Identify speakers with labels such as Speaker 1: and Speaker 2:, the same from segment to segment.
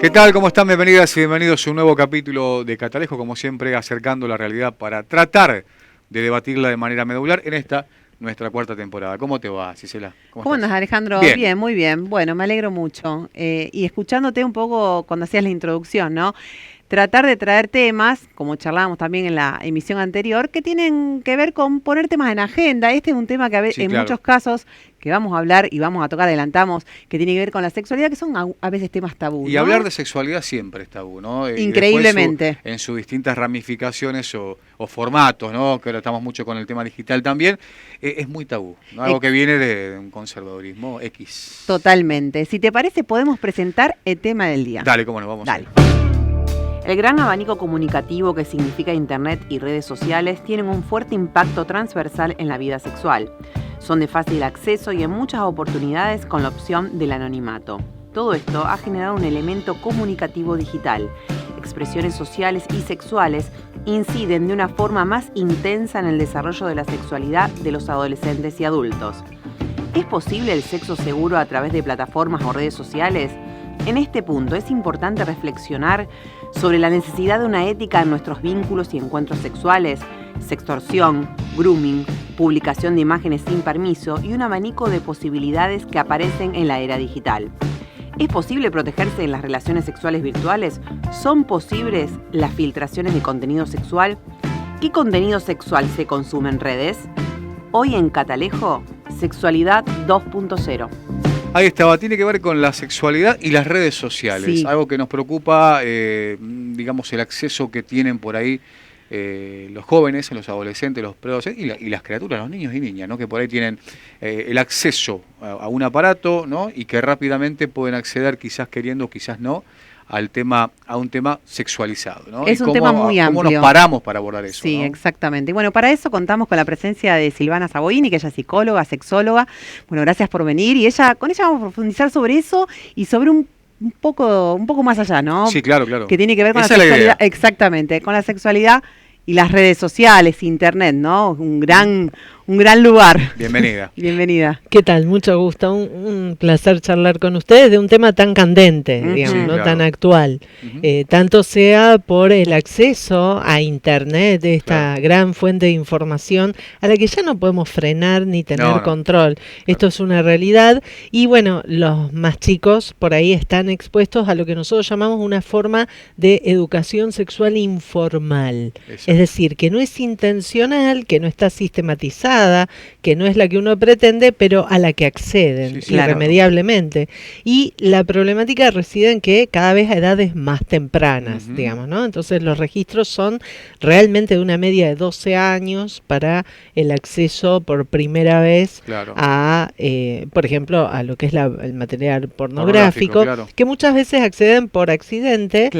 Speaker 1: ¿Qué tal? ¿Cómo están? Bienvenidas y bienvenidos a un nuevo capítulo de Catalejo, como siempre acercando la realidad para tratar de debatirla de manera medular en esta nuestra cuarta temporada. ¿Cómo te va, Cisela?
Speaker 2: ¿Cómo andas, Alejandro? Bien, muy bien. Bueno, me alegro mucho. Y escuchándote un poco cuando hacías la introducción, ¿no? Tratar de traer temas, como charlábamos también en la emisión anterior, que tienen que ver con poner temas en agenda. Este es un tema que muchos casos que vamos a hablar y vamos a tocar, adelantamos, que tiene que ver con la sexualidad, que son a veces temas tabú,
Speaker 1: Y
Speaker 2: ¿no?
Speaker 1: hablar de sexualidad siempre es tabú, ¿no?
Speaker 2: Increíblemente.
Speaker 1: En sus distintas ramificaciones o formatos, ¿no? Que ahora estamos mucho con el tema digital también, es muy tabú, ¿no? Algo que viene de un conservadurismo X.
Speaker 2: Totalmente. Si te parece, podemos presentar el tema del día.
Speaker 1: Dale, cómo no, vamos.
Speaker 2: Dale. El gran abanico comunicativo que significa Internet y redes sociales tienen un fuerte impacto transversal en la vida sexual. Son de fácil acceso y en muchas oportunidades con la opción del anonimato. Todo esto ha generado un elemento comunicativo digital. Expresiones sociales y sexuales inciden de una forma más intensa en el desarrollo de la sexualidad de los adolescentes y adultos. ¿Es posible el sexo seguro a través de plataformas o redes sociales? En este punto es importante reflexionar sobre la necesidad de una ética en nuestros vínculos y encuentros sexuales, sextorsión, grooming, publicación de imágenes sin permiso y un abanico de posibilidades que aparecen en la era digital. ¿Es posible protegerse en las relaciones sexuales virtuales? ¿Son posibles las filtraciones de contenido sexual? ¿Qué contenido sexual se consume en redes? Hoy en Catalejo, Sexualidad 2.0.
Speaker 1: Ahí estaba, tiene que ver con la sexualidad y las redes sociales, algo que nos preocupa, digamos, el acceso que tienen por ahí los jóvenes, los adolescentes, los preadolescentes y las criaturas, los niños y niñas, ¿no? Que por ahí tienen el acceso a un aparato, ¿no? Y que rápidamente pueden acceder, quizás queriendo, quizás no, a un tema sexualizado, ¿no?
Speaker 2: Es un tema muy amplio.
Speaker 1: ¿Cómo nos paramos para abordar eso?
Speaker 2: Sí,
Speaker 1: ¿no?
Speaker 2: Exactamente. Bueno, para eso contamos con la presencia de Silvana Saboini, que ella es psicóloga, sexóloga. Bueno, gracias por venir. Y con ella vamos a profundizar sobre eso y sobre un poco más allá, ¿no?
Speaker 1: Sí, claro.
Speaker 2: Que tiene que ver con
Speaker 1: Esa
Speaker 2: la sexualidad. Exactamente, con la sexualidad y las redes sociales, internet, ¿no? Un gran lugar.
Speaker 1: Bienvenida.
Speaker 2: Bienvenida.
Speaker 3: ¿Qué tal? Mucho gusto. Un placer charlar con ustedes de un tema tan candente, digamos, ¿no? Claro. Tan actual. Tanto sea por el acceso a Internet, esta gran fuente de información a la que ya no podemos frenar ni tener control. Esto es una realidad. Y bueno, los más chicos por ahí están expuestos a lo que nosotros llamamos una forma de educación sexual informal. Es decir, que no es intencional, que no está sistematizada, que no es la que uno pretende, pero a la que acceden irremediablemente. Y la problemática reside en que cada vez a edades más tempranas, digamos, ¿no? Entonces los registros son realmente de una media de 12 años para el acceso por primera vez a, por ejemplo, a lo que es el material pornográfico, que muchas veces acceden por accidente,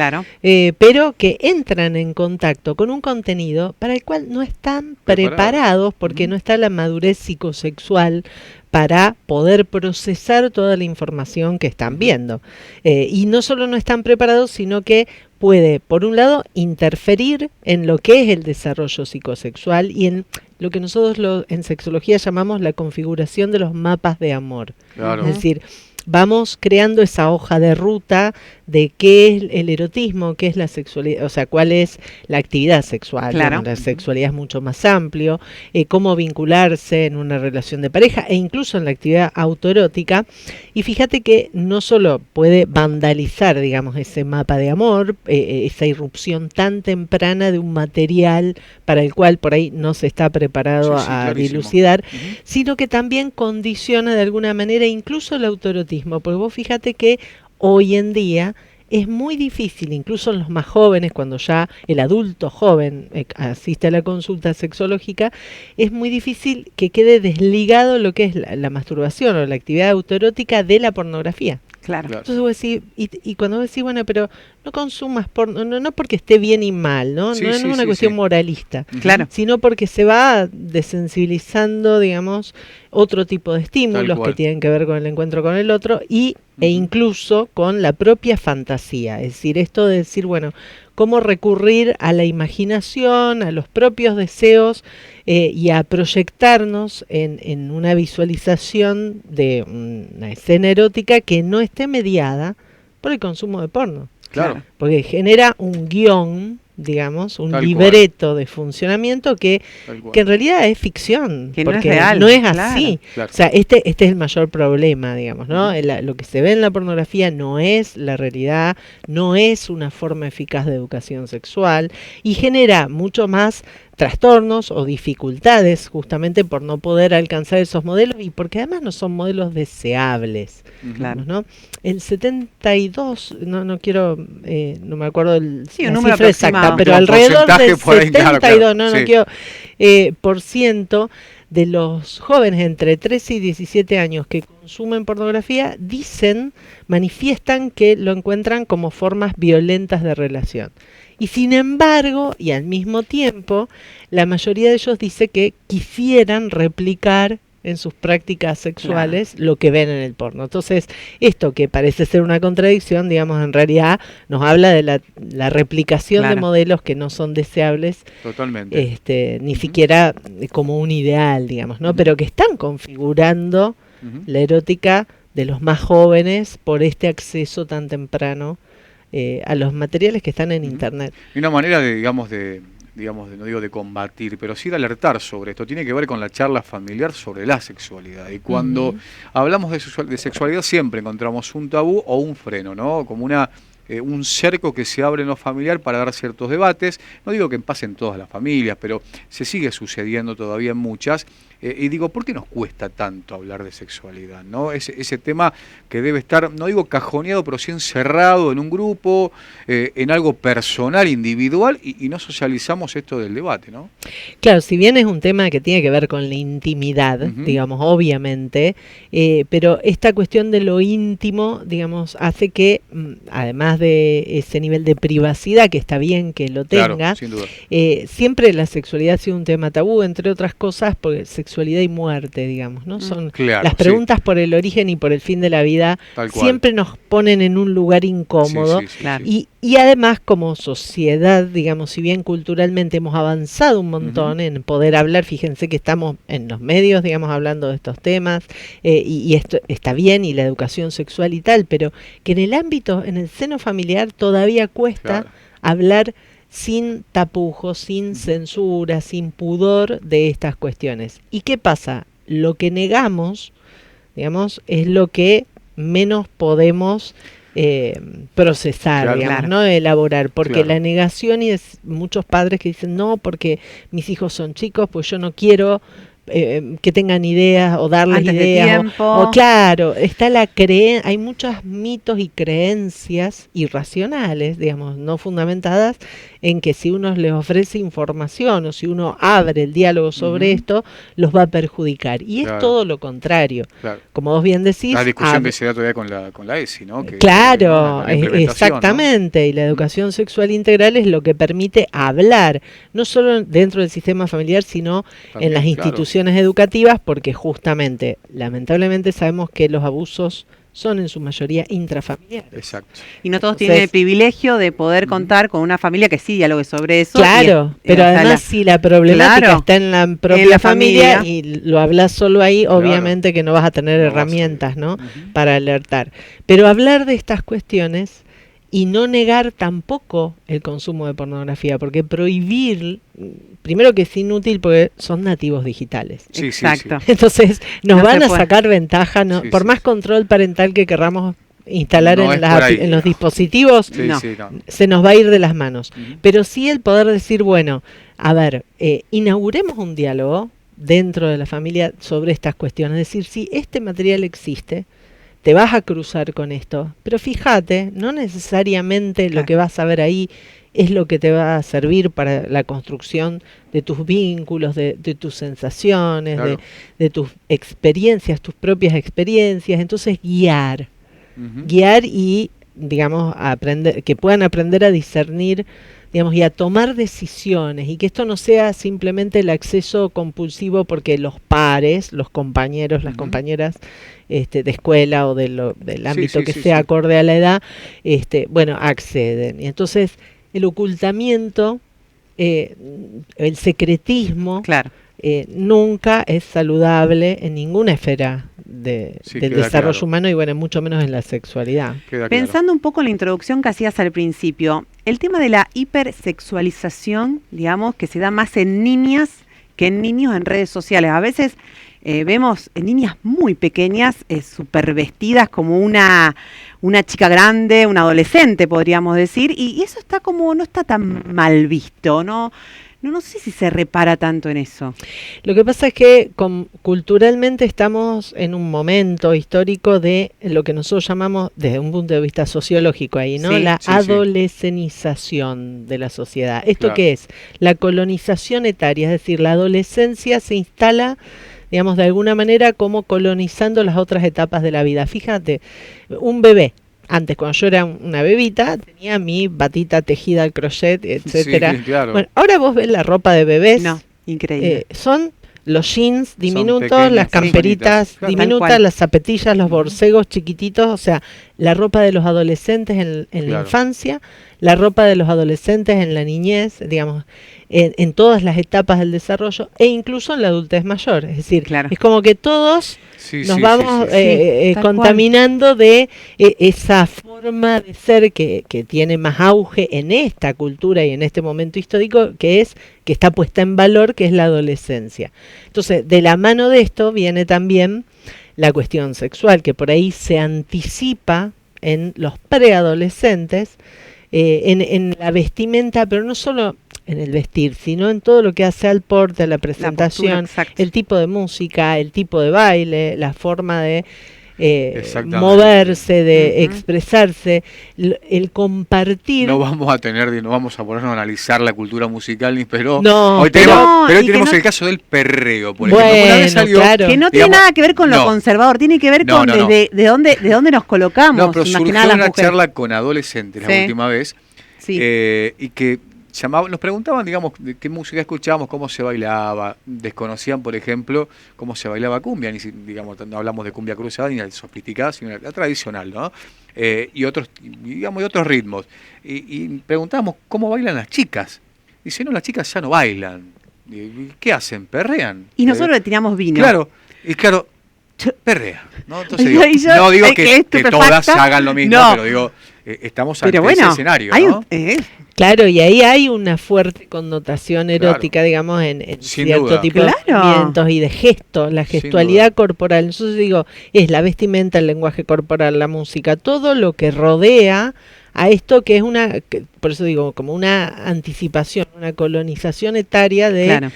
Speaker 3: pero que entran en contacto con un contenido para el cual no están preparados porque no está la madurez psicosexual para poder procesar toda la información que están viendo. Y no solo no están preparados, sino que puede, por un lado, interferir en lo que es el desarrollo psicosexual y en lo que nosotros en sexología llamamos la configuración de los mapas de amor. Es decir, vamos creando esa hoja de ruta de qué es el erotismo, qué es la sexualidad, o sea, cuál es la actividad sexual. Bueno, la sexualidad es mucho más amplio, cómo vincularse en una relación de pareja e incluso en la actividad autoerótica. Y fíjate que no solo puede vandalizar, digamos, ese mapa de amor, esa irrupción tan temprana de un material para el cual por ahí no se está preparado a dilucidar, sino que también condiciona de alguna manera incluso el autoerotismo, porque vos fíjate que hoy en día es muy difícil, incluso en los más jóvenes, cuando ya el adulto joven asiste a la consulta sexológica, es muy difícil que quede desligado lo que es la masturbación o la actividad autoerótica de la pornografía. Entonces vos decís, y cuando vos decís, bueno, pero no consumas porno, no porque esté bien y mal, ¿no? No es una cuestión moralista, sino porque se va desensibilizando, digamos, otro tipo de estímulos que tienen que ver con el encuentro con el otro e incluso con la propia fantasía. Es decir, esto de decir, bueno, cómo recurrir a la imaginación, a los propios deseos y a proyectarnos en una visualización de una escena erótica que no esté mediada por el consumo de porno.
Speaker 1: Claro.
Speaker 3: Porque genera un guión, digamos, un
Speaker 1: Tal
Speaker 3: libreto de funcionamiento que en realidad es ficción,
Speaker 2: que
Speaker 3: porque
Speaker 2: no es real,
Speaker 3: no es así.
Speaker 1: Claro.
Speaker 3: O sea, este es el mayor problema, digamos, ¿no? Lo que se ve en la pornografía no es la realidad, no es una forma eficaz de educación sexual y genera mucho más trastornos o dificultades justamente por no poder alcanzar esos modelos y porque además no son modelos deseables.
Speaker 2: Claro.
Speaker 3: ¿No? El 72, no quiero, no me acuerdo la
Speaker 2: número
Speaker 3: cifra exacta, pero
Speaker 1: un
Speaker 3: alrededor del
Speaker 1: por ahí,
Speaker 3: 72,
Speaker 1: claro,
Speaker 3: no
Speaker 1: sí.
Speaker 3: quiero, por ciento de los jóvenes entre 13 y 17 años que consumen pornografía manifiestan que lo encuentran como formas violentas de relación. Y sin embargo, y al mismo tiempo, la mayoría de ellos dice que quisieran replicar en sus prácticas sexuales lo que ven en el porno. Entonces, esto que parece ser una contradicción, digamos, en realidad nos habla de la replicación de modelos que no son deseables.
Speaker 1: Totalmente.
Speaker 3: Ni siquiera como un ideal, digamos, ¿no? Pero que están configurando la erótica de los más jóvenes por este acceso tan temprano a los materiales que están en Internet.
Speaker 1: Y una manera de, digamos, no digo de combatir, pero sí de alertar sobre esto. Tiene que ver con la charla familiar sobre la sexualidad. Y cuando hablamos de sexualidad siempre encontramos un tabú o un freno, ¿no? Como un cerco que se abre en lo familiar para dar ciertos debates. No digo que pasen todas las familias, pero se sigue sucediendo todavía en muchas. Y digo, ¿por qué nos cuesta tanto hablar de sexualidad, ¿no? Ese tema que debe estar, no digo cajoneado, pero sí encerrado en un grupo, en algo personal, individual, y no socializamos esto del debate, ¿no?
Speaker 3: Claro, si bien es un tema que tiene que ver con la intimidad, digamos, obviamente, pero esta cuestión de lo íntimo, digamos, hace que, además de ese nivel de privacidad, que está bien que lo tenga,
Speaker 1: claro, sin duda.
Speaker 3: Siempre la sexualidad ha sido un tema tabú, entre otras cosas, porque sexualidad y muerte, digamos, ¿no? Son las preguntas por el origen y por el fin de la vida, siempre nos ponen en un lugar incómodo. Y además, como sociedad, digamos, si bien culturalmente hemos avanzado un montón en poder hablar, fíjense que estamos en los medios, digamos, hablando de estos temas, y esto está bien, y la educación sexual y tal, pero que en el ámbito, en el seno familiar, todavía cuesta hablar sin tapujos, sin censura, sin pudor de estas cuestiones. ¿Y qué pasa? Lo que negamos, digamos, es lo que menos podemos procesar, digamos, ¿no? Elaborar, porque la negación y muchos padres que dicen, no, porque mis hijos son chicos, pues yo no quiero que tengan ideas o darles
Speaker 2: antes
Speaker 3: ideas o claro, está hay muchos mitos y creencias irracionales, digamos, no fundamentadas en que si uno les ofrece información o si uno abre el diálogo sobre esto, los va a perjudicar. Y es todo lo contrario. Como vos bien decís...
Speaker 1: La discusión que se da todavía con la ESI, ¿no? Que
Speaker 3: exactamente. Y la educación sexual integral es lo que permite hablar, no solo dentro del sistema familiar, sino también, en las instituciones educativas, porque justamente, lamentablemente, sabemos que los abusos son en su mayoría intrafamiliares.
Speaker 1: Exacto.
Speaker 2: Y no todos tienen el privilegio de poder contar con una familia que sí dialogue sobre eso.
Speaker 3: Claro, pero además si la problemática está en la propia familia y lo hablas solo ahí, obviamente que no vas a tener herramientas, ¿no? Para alertar. Pero hablar de estas cuestiones y no negar tampoco el consumo de pornografía, porque prohibir, primero que es inútil porque son nativos digitales.
Speaker 2: Exacto.
Speaker 3: Entonces nos van a sacar ventaja, por más control parental que querramos instalar en los dispositivos, se nos va a ir de las manos. Pero sí el poder decir, bueno, a ver, inauguremos un diálogo dentro de la familia sobre estas cuestiones, es decir, si este material existe, te vas a cruzar con esto, pero fíjate, no necesariamente lo que vas a ver ahí es lo que te va a servir para la construcción de tus vínculos, de tus sensaciones, de tus experiencias, tus propias experiencias. Entonces guiar y, digamos, aprender, que puedan aprender a discernir, digamos, y a tomar decisiones, y que esto no sea simplemente el acceso compulsivo porque los pares, los compañeros, las compañeras de escuela o del ámbito que sea acorde a la edad, bueno, acceden. Y entonces el ocultamiento, el secretismo, nunca es saludable en ninguna esfera del desarrollo humano y bueno, mucho menos en la sexualidad.
Speaker 2: Pensando un poco en la introducción que hacías al principio, el tema de la hipersexualización, digamos, que se da más en niñas que en niños en redes sociales. A veces vemos niñas muy pequeñas, súper vestidas como una chica grande, una adolescente, podríamos decir, y eso está como, no está tan mal visto, ¿no? No sé si se repara tanto en eso.
Speaker 3: Lo que pasa es que culturalmente estamos en un momento histórico de lo que nosotros llamamos, desde un punto de vista sociológico ahí, ¿no? La adolescenización de la sociedad. ¿Esto qué es? La colonización etaria, es decir, la adolescencia se instala, digamos, de alguna manera como colonizando las otras etapas de la vida. Fíjate, un bebé. Antes, cuando yo era una bebita, tenía mi batita tejida al crochet, etcétera. Sí, claro. Bueno, ahora vos ves la ropa de bebés.
Speaker 2: No, increíble.
Speaker 3: Son los jeans diminutos, las camperitas diminutas, las zapatillas, los borcegos chiquititos, o sea, la ropa de los adolescentes en la infancia, la ropa de los adolescentes en la niñez, digamos, en todas las etapas del desarrollo e incluso en la adultez mayor. Es decir, es como que todos nos vamos contaminando de esa forma de ser que tiene más auge en esta cultura y en este momento histórico, que está puesta en valor, que es la adolescencia. Entonces, de la mano de esto viene también la cuestión sexual, que por ahí se anticipa en los preadolescentes, en la vestimenta, pero no solo en el vestir, sino en todo lo que hace al porte, a la presentación, el tipo de música, el tipo de baile, la forma de moverse, de expresarse, el compartir.
Speaker 1: No vamos a ponernos a analizar la cultura musical, pero
Speaker 3: no,
Speaker 1: hoy tenemos el caso del perreo, por ejemplo.
Speaker 3: Una vez salió,
Speaker 2: que no tiene nada que ver con lo conservador, tiene que ver con de dónde nos colocamos.
Speaker 1: No, pero surgió una charla con adolescentes la última vez, y que nos preguntaban, digamos, de qué música escuchábamos, cómo se bailaba. Desconocían, por ejemplo, cómo se bailaba cumbia, digamos, no hablamos de cumbia cruzada ni de sofisticada, sino la tradicional, ¿no? Y otros ritmos. Y preguntábamos cómo bailan las chicas. Dice, no, las chicas ya no bailan. ¿Qué hacen? ¿Perrean?
Speaker 2: Y nosotros le tiramos vino.
Speaker 1: Claro, perrea, ¿no? Entonces no digo que todas hagan lo mismo, pero digo, estamos ante ese escenario, ¿no?
Speaker 3: Claro, y ahí hay una fuerte connotación erótica, digamos, en cierto tipo de movimientos y de gestos, la gestualidad corporal. Entonces digo, es la vestimenta, el lenguaje corporal, la música, todo lo que rodea a esto que es por eso digo, como una anticipación, una colonización etaria de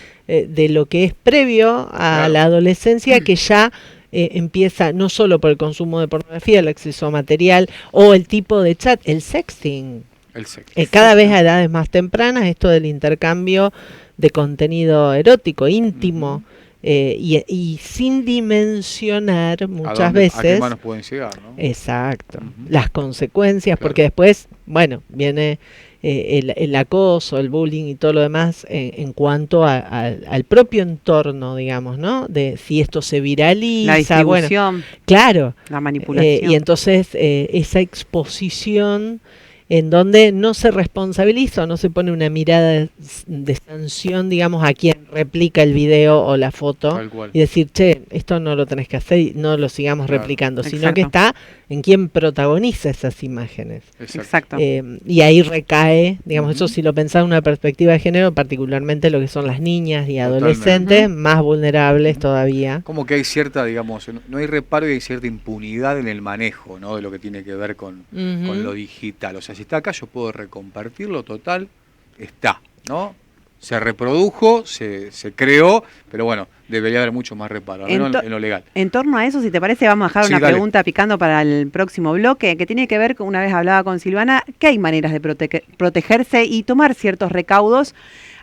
Speaker 3: lo que es previo a la adolescencia, que ya empieza no solo por el consumo de pornografía, el acceso a material o el tipo de chat, el sexting. Cada vez a edades más tempranas, esto del intercambio de contenido erótico, íntimo, y sin dimensionar muchas veces
Speaker 1: a qué manos pueden llegar, ¿no?
Speaker 3: Exacto, las consecuencias, porque después, bueno, viene el acoso, el bullying y todo lo demás en cuanto al propio entorno, digamos, ¿no? De si esto se viraliza,
Speaker 2: la distribución,
Speaker 3: claro,
Speaker 2: la manipulación.
Speaker 3: Y entonces esa exposición en donde no se responsabiliza o no se pone una mirada de sanción, digamos, a quien replica el video o la foto y decir, che, esto no lo tenés que hacer y no lo sigamos replicando, sino que está en quien protagoniza esas imágenes.
Speaker 2: Exacto.
Speaker 3: Y ahí recae, digamos, eso si lo pensás en una perspectiva de género, particularmente lo que son las niñas y adolescentes, más vulnerables todavía.
Speaker 1: Como que hay cierta, digamos, no hay reparo y hay cierta impunidad en el manejo, ¿no? De lo que tiene que ver con lo digital. O sea, si está acá, yo puedo recompartirlo, total, está, ¿no? Se reprodujo, se creó, pero bueno, debería haber mucho más reparo, al menos en lo legal.
Speaker 2: En torno a eso, si te parece, vamos a dejar una pregunta picando para el próximo bloque, que tiene que ver con, una vez hablaba con Silvana, que hay maneras de protegerse y tomar ciertos recaudos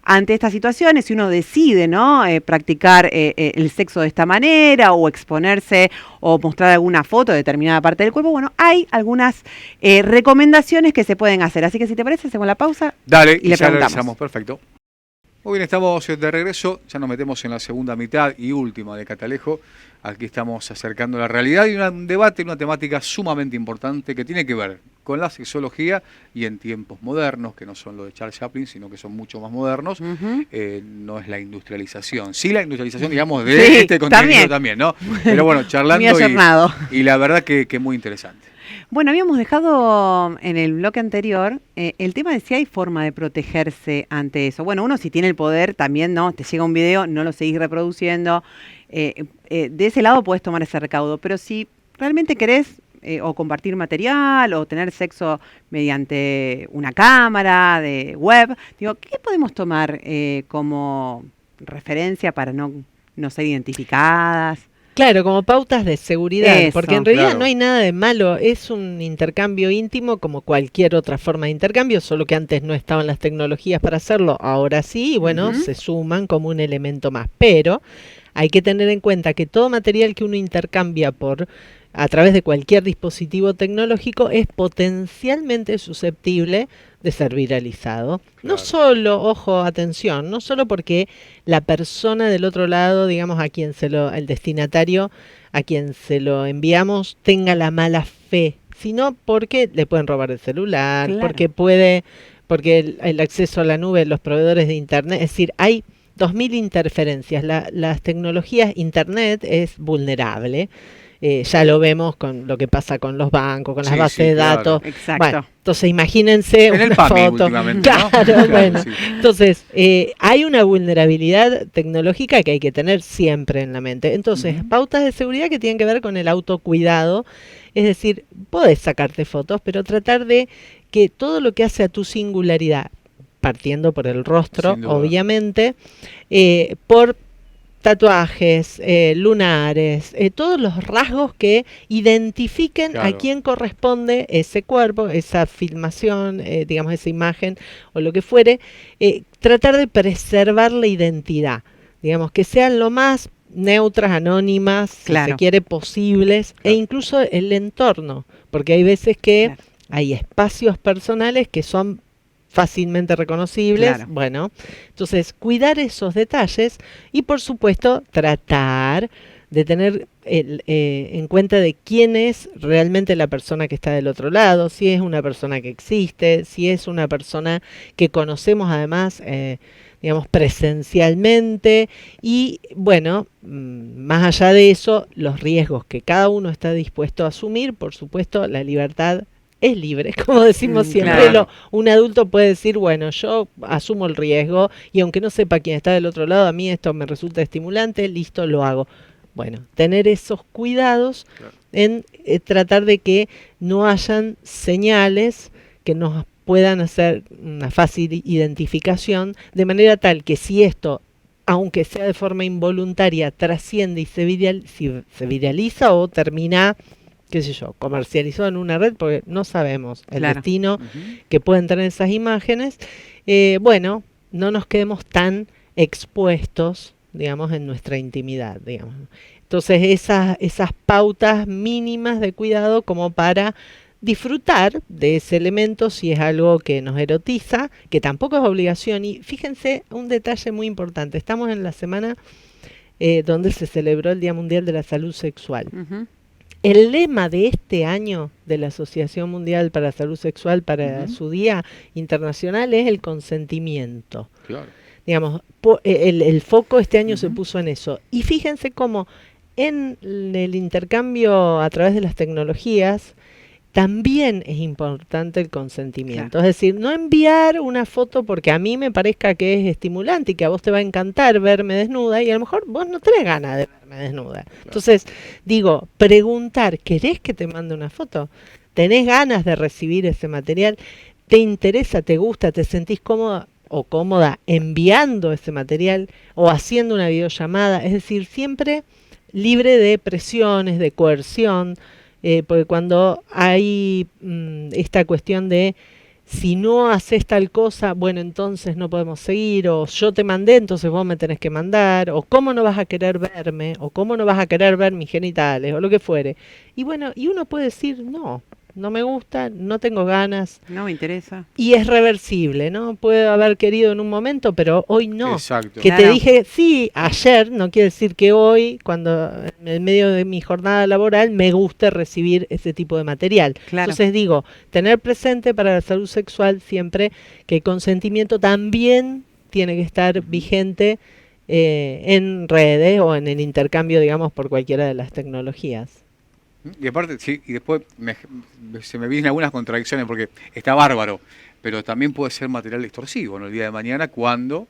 Speaker 2: ante estas situaciones. Si uno decide, ¿no?, practicar el sexo de esta manera o exponerse o mostrar alguna foto de determinada parte del cuerpo, bueno, hay algunas recomendaciones que se pueden hacer. Así que si te parece, hacemos la pausa.
Speaker 1: Dale, y le preguntamos. Regresamos, perfecto. Muy bien, estamos de regreso, ya nos metemos en la segunda mitad y última de Catalejo. Aquí estamos acercando la realidad y un debate, una temática sumamente importante que tiene que ver con la sexología y en tiempos modernos, que no son los de Charles Chaplin, sino que son mucho más modernos, no es la industrialización. Sí, la industrialización, digamos, de este contenido también, ¿no? Pero bueno, charlando y la verdad que muy interesante.
Speaker 2: Bueno, habíamos dejado en el bloque anterior el tema de si hay forma de protegerse ante eso. Bueno, uno si tiene el poder también, ¿no? Te llega un video, no lo seguís reproduciendo. De ese lado podés tomar ese recaudo, pero si realmente querés o compartir material o tener sexo mediante una cámara de web, digo, ¿qué podemos tomar como referencia para no ser identificadas?
Speaker 3: Claro, como pautas de seguridad, porque en realidad no hay nada de malo, es un intercambio íntimo como cualquier otra forma de intercambio, solo que antes no estaban las tecnologías para hacerlo, ahora sí, y bueno, se suman como un elemento más, pero hay que tener en cuenta que todo material que uno intercambia a través de cualquier dispositivo tecnológico es potencialmente susceptible de ser viralizado. Claro. No solo, ojo, atención, no solo porque la persona del otro lado, digamos, el destinatario a quien se lo enviamos tenga la mala fe, sino porque le pueden robar el celular, porque el acceso a la nube, los proveedores de internet, es decir, hay 2000 interferencias. Las tecnologías, internet es vulnerable. Ya lo vemos con lo que pasa con los bancos, con las bases de datos.
Speaker 2: Exacto.
Speaker 3: Bueno, entonces imagínense
Speaker 1: en el PAMI últimamente, ¿no?
Speaker 3: Claro, bueno. Sí. Entonces, hay una vulnerabilidad tecnológica que hay que tener siempre en la mente. Entonces, pautas de seguridad que tienen que ver con el autocuidado. Es decir, podés sacarte fotos, pero tratar de que todo lo que hace a tu singularidad, partiendo por el rostro, obviamente, por tatuajes, lunares, todos los rasgos que identifiquen a quién corresponde ese cuerpo, esa filmación, digamos, esa imagen o lo que fuere, tratar de preservar la identidad, digamos, que sean lo más neutras, anónimas, si se quiere, posibles, e incluso el entorno, porque hay veces que hay espacios personales que son fácilmente reconocibles, bueno, entonces cuidar esos detalles y por supuesto tratar de tener en cuenta de quién es realmente la persona que está del otro lado, si es una persona que existe, si es una persona que conocemos además, digamos, presencialmente y bueno, más allá de eso, los riesgos que cada uno está dispuesto a asumir, por supuesto, la libertad es libre, como decimos siempre. Un adulto puede decir, bueno, yo asumo el riesgo y aunque no sepa quién está del otro lado, a mí esto me resulta estimulante, listo, lo hago. Bueno, tener esos cuidados en tratar de que no hayan señales que nos puedan hacer una fácil identificación, de manera tal que si esto, aunque sea de forma involuntaria, trasciende y se viraliza o termina, qué sé yo, comercializado en una red, porque no sabemos el destino que pueden tener esas imágenes, bueno, no nos quedemos tan expuestos, digamos, en nuestra intimidad, digamos. Entonces, esas pautas mínimas de cuidado como para disfrutar de ese elemento si es algo que nos erotiza, que tampoco es obligación. Y fíjense, un detalle muy importante, estamos en la semana donde se celebró el Día Mundial de la Salud Sexual. El lema de este año de la Asociación Mundial para la Salud Sexual para su Día Internacional es el consentimiento. Claro. Digamos, el foco este año se puso en eso. Y fíjense cómo en el intercambio a través de las tecnologías también es importante el consentimiento. Claro. Es decir, no enviar una foto porque a mí me parezca que es estimulante y que a vos te va a encantar verme desnuda y a lo mejor vos no tenés ganas de verme desnuda. Claro. Entonces, digo, preguntar, ¿querés que te mande una foto? ¿Tenés ganas de recibir ese material? ¿Te interesa, te gusta, te sentís cómoda o cómoda enviando ese material o haciendo una videollamada? Es decir, siempre libre de presiones, de coerción, porque cuando hay esta cuestión de si no haces tal cosa, bueno, entonces no podemos seguir, o yo te mandé, entonces vos me tenés que mandar, o cómo no vas a querer verme, o cómo no vas a querer ver mis genitales, o lo que fuere. Y bueno, y uno puede decir, no no me gusta, no tengo ganas.
Speaker 2: No me interesa.
Speaker 3: Y es reversible, ¿no? Puedo haber querido en un momento, pero hoy no.
Speaker 1: Exacto.
Speaker 3: Que te dije, sí, ayer, no quiere decir que hoy, cuando en medio de mi jornada laboral, me guste recibir ese tipo de material.
Speaker 2: Claro.
Speaker 3: Entonces digo, tener presente para la salud sexual siempre que el consentimiento también tiene que estar vigente en redes o en el intercambio, digamos, por cualquiera de las tecnologías.
Speaker 1: Y aparte, sí, y después se me vienen algunas contradicciones porque está bárbaro, pero también puede ser material extorsivo, ¿no? El día de mañana cuando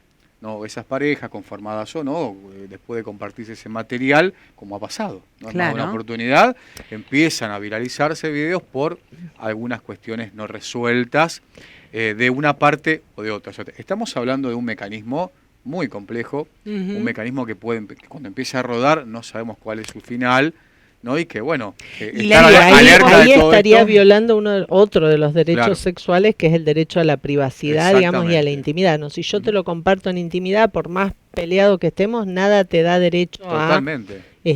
Speaker 1: esas parejas, conformadas o no, después de compartirse ese material, como ha pasado, ¿no?
Speaker 2: Claro.
Speaker 1: Una oportunidad, empiezan a viralizarse videos por algunas cuestiones no resueltas de una parte o de otra. O sea, estamos hablando de un mecanismo muy complejo, un mecanismo que cuando empieza a rodar no sabemos cuál es su final, ¿no? Y que bueno,
Speaker 3: ahí estaría violando otro de los derechos sexuales, que es el derecho a la privacidad, digamos, y a la intimidad. No, si yo te lo comparto en intimidad, por más peleado que estemos, nada te da derecho a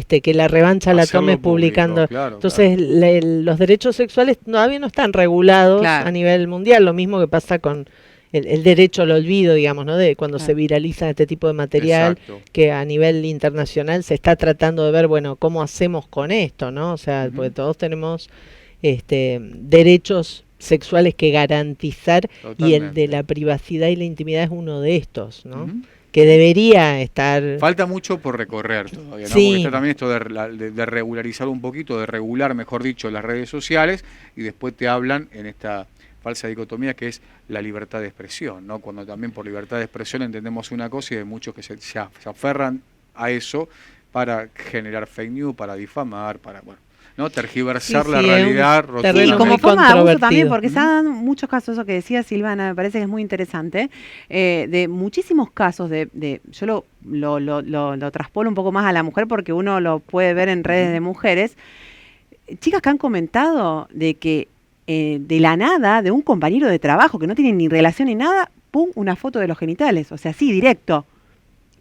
Speaker 3: que la revancha la tomes publicando.
Speaker 1: Claro,
Speaker 3: entonces, los derechos sexuales todavía no están regulados a nivel mundial, lo mismo que pasa con el derecho al olvido, digamos, ¿no? De cuando se viraliza este tipo de material, que a nivel internacional se está tratando de ver, bueno, cómo hacemos con esto, ¿no? O sea, porque todos tenemos derechos sexuales que garantizar. Totalmente. Y el de la privacidad y la intimidad es uno de estos, ¿no? Que debería estar...
Speaker 1: Falta mucho por recorrer todavía, ¿no? Porque está también esto de regularizar un poquito, de regular, mejor dicho, las redes sociales, y después te hablan en esta falsa dicotomía que es la libertad de expresión, ¿no? Cuando también por libertad de expresión entendemos una cosa y hay muchos que se aferran a eso para generar fake news, para difamar, para, bueno, ¿no? Tergiversar la realidad.
Speaker 2: Y como forma de abuso también, porque se dan muchos casos, eso que decía Silvana, me parece que es muy interesante, de muchísimos casos yo lo traspolo un poco más a la mujer porque uno lo puede ver en redes de mujeres, chicas que han comentado de que de la nada, de un compañero de trabajo que no tiene ni relación ni nada, pum, una foto de los genitales, o sea, sí, directo.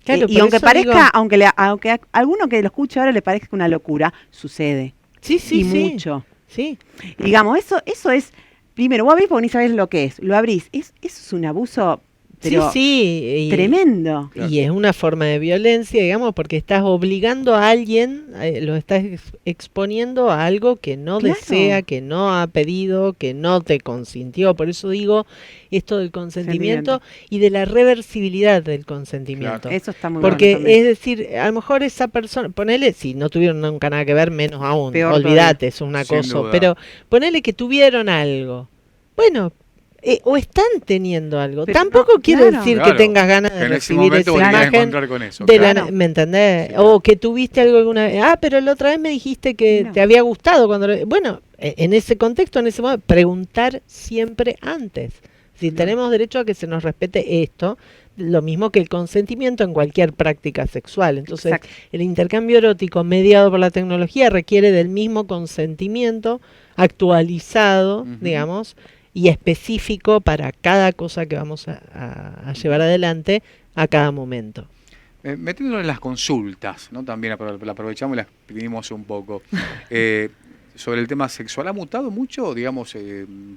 Speaker 2: Claro, y aunque parezca, aunque a alguno que lo escuche ahora le parezca una locura, sucede.
Speaker 3: Sí,
Speaker 2: mucho.
Speaker 3: Sí.
Speaker 2: Y digamos, eso es, primero, vos abrís porque ni sabés lo que es, lo abrís, eso es un abuso, pero tremendo.
Speaker 3: Y es una forma de violencia, digamos, porque estás obligando a alguien, lo estás exponiendo a algo que no desea, que no ha pedido, que no te consintió. Por eso digo esto del consentimiento y de la reversibilidad del consentimiento.
Speaker 2: Claro. Eso está muy
Speaker 3: porque
Speaker 2: bueno también.
Speaker 3: Es decir, a lo mejor esa persona, ponele, si no tuvieron nunca nada que ver, menos aún,
Speaker 2: peor
Speaker 3: olvídate, es un acoso, pero ponele que tuvieron algo. Bueno, o están teniendo algo. Pero tampoco quiere decir que tengas ganas de recibir esa imagen con eso, ¿me entendés? Sí, o que tuviste algo alguna vez. Pero la otra vez me dijiste que te había gustado cuando bueno, en ese contexto, en ese momento, preguntar siempre antes. Si tenemos derecho a que se nos respete esto, lo mismo que el consentimiento en cualquier práctica sexual. Entonces, el intercambio erótico mediado por la tecnología requiere del mismo consentimiento actualizado, digamos, y específico para cada cosa que vamos a llevar adelante a cada momento.
Speaker 1: Metiéndonos en las consultas, ¿no? También la aprovechamos y las pedimos un poco. Sobre el tema sexual, ¿ha mutado mucho, digamos,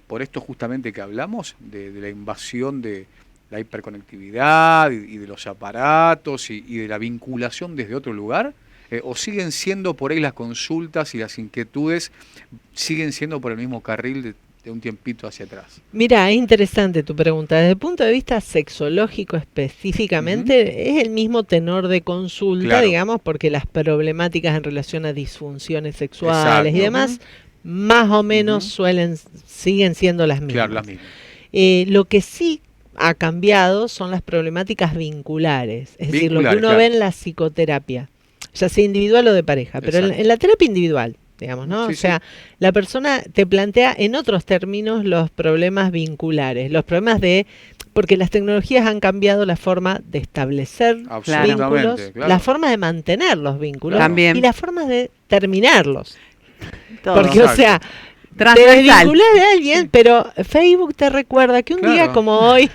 Speaker 1: por esto justamente que hablamos, de la invasión de la hiperconectividad y de los aparatos y de la vinculación desde otro lugar? ¿O siguen siendo por ahí las consultas y las inquietudes, siguen siendo por el mismo carril de un tiempito hacia atrás?
Speaker 3: Mira, es interesante tu pregunta. Desde el punto de vista sexológico específicamente, es el mismo tenor de consulta, digamos, porque las problemáticas en relación a disfunciones sexuales y demás, más o menos siguen siendo las mismas.
Speaker 1: Claro, las mismas.
Speaker 3: Lo que sí ha cambiado son las problemáticas vinculares, es decir, lo que uno ve en la psicoterapia, ya sea individual o de pareja, pero en la terapia individual, digamos, ¿no? La persona te plantea en otros términos los problemas vinculares, los problemas porque las tecnologías han cambiado la forma de establecer vínculos, la forma de mantener los vínculos y las formas de terminarlos. Porque, o sea, te desvinculás de alguien, pero Facebook te recuerda que un día como hoy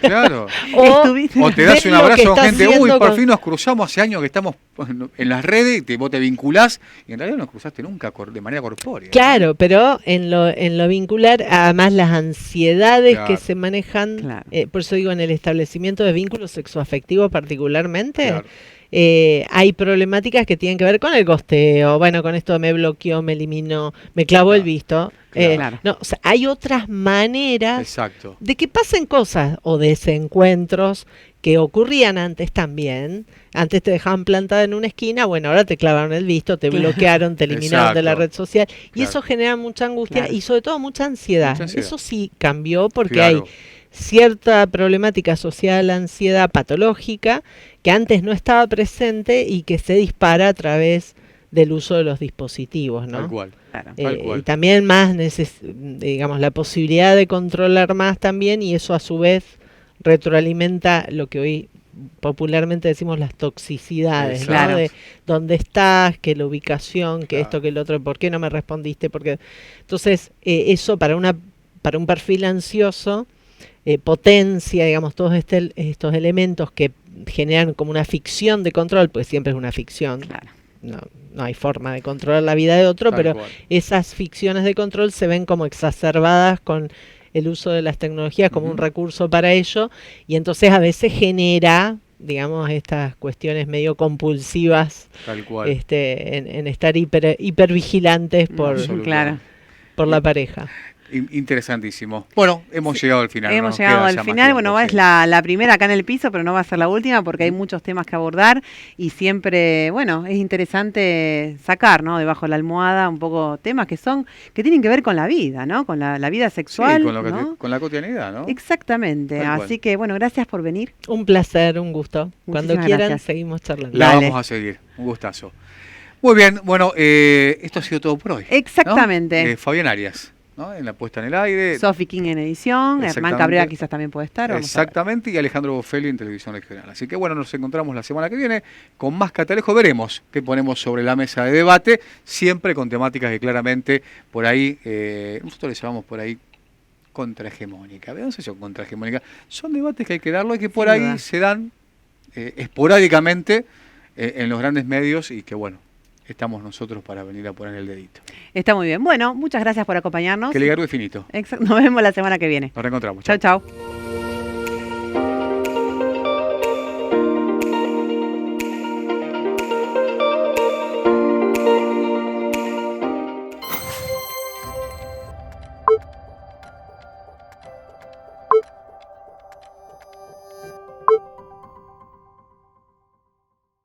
Speaker 1: o te das un abrazo con gente, por fin nos cruzamos, hace años que estamos en las redes y vos te vinculás y en realidad no nos cruzaste nunca de manera corpórea.
Speaker 3: Claro, pero en lo vincular, además las ansiedades que se manejan, por eso digo, en el establecimiento de vínculos sexoafectivos particularmente, hay problemáticas que tienen que ver con el gosteo, bueno, con esto de me bloqueó, me eliminó, me clavó el visto. No, o sea, hay otras maneras de que pasen cosas o desencuentros que ocurrían antes también. Antes te dejaban plantada en una esquina, bueno, ahora te clavaron el visto, te bloquearon, te eliminaron de la red social y eso genera mucha angustia y sobre todo mucha ansiedad. Eso sí cambió porque hay cierta problemática asociada a la ansiedad patológica que antes no estaba presente y que se dispara a través del uso de los dispositivos, ¿no?
Speaker 1: Tal cual.
Speaker 3: Y también más, digamos, la posibilidad de controlar más también, y eso a su vez retroalimenta lo que hoy popularmente decimos las toxicidades, ¿no? De dónde estás, que la ubicación, que esto, que el otro, por qué no me respondiste, porque entonces eso para un perfil ansioso potencia, digamos, todos estos elementos que generan como una ficción de control, pues siempre es una ficción. No hay forma de controlar la vida de otro, pero esas ficciones de control se ven como exacerbadas con el uso de las tecnologías como un recurso para ello, y entonces a veces genera, digamos, estas cuestiones medio compulsivas, en estar hipervigilantes por la pareja.
Speaker 1: Interesantísimo. Bueno, hemos llegado al final.
Speaker 2: Hemos llegado al final. Bueno, es la primera acá en el piso, pero no va a ser la última porque hay muchos temas que abordar y siempre, bueno, es interesante sacar, ¿no? Debajo de la almohada un poco temas que tienen que ver con la vida, ¿no? Con la vida sexual.
Speaker 1: Sí, con la cotidianidad, ¿no?
Speaker 2: Exactamente. Así que, bueno, gracias por venir.
Speaker 3: Un placer, un gusto. Cuando quieran, seguimos charlando.
Speaker 1: La vamos a seguir. Un gustazo. Muy bien, bueno, esto ha sido todo por hoy.
Speaker 2: Exactamente.
Speaker 1: ¿No? Fabián Arias, ¿no? En la puesta en el aire.
Speaker 2: Sofi King en edición, Hernán Cabrera quizás también puede estar.
Speaker 1: Exactamente, y Alejandro Bofelli en televisión regional. Así que bueno, nos encontramos la semana que viene con más Catalejo. Veremos qué ponemos sobre la mesa de debate, siempre con temáticas que claramente por ahí, nosotros les llamamos por ahí contrahegemónica. No sé si son contrahegemónica, son debates que hay que darlo y que por ahí se dan esporádicamente en los grandes medios y que bueno, estamos nosotros para venir a poner el dedito.
Speaker 2: Está muy bien. Bueno, muchas gracias por acompañarnos.
Speaker 1: Que le gargo infinito.
Speaker 2: Nos vemos la semana que viene.
Speaker 1: Nos reencontramos.
Speaker 2: Chau.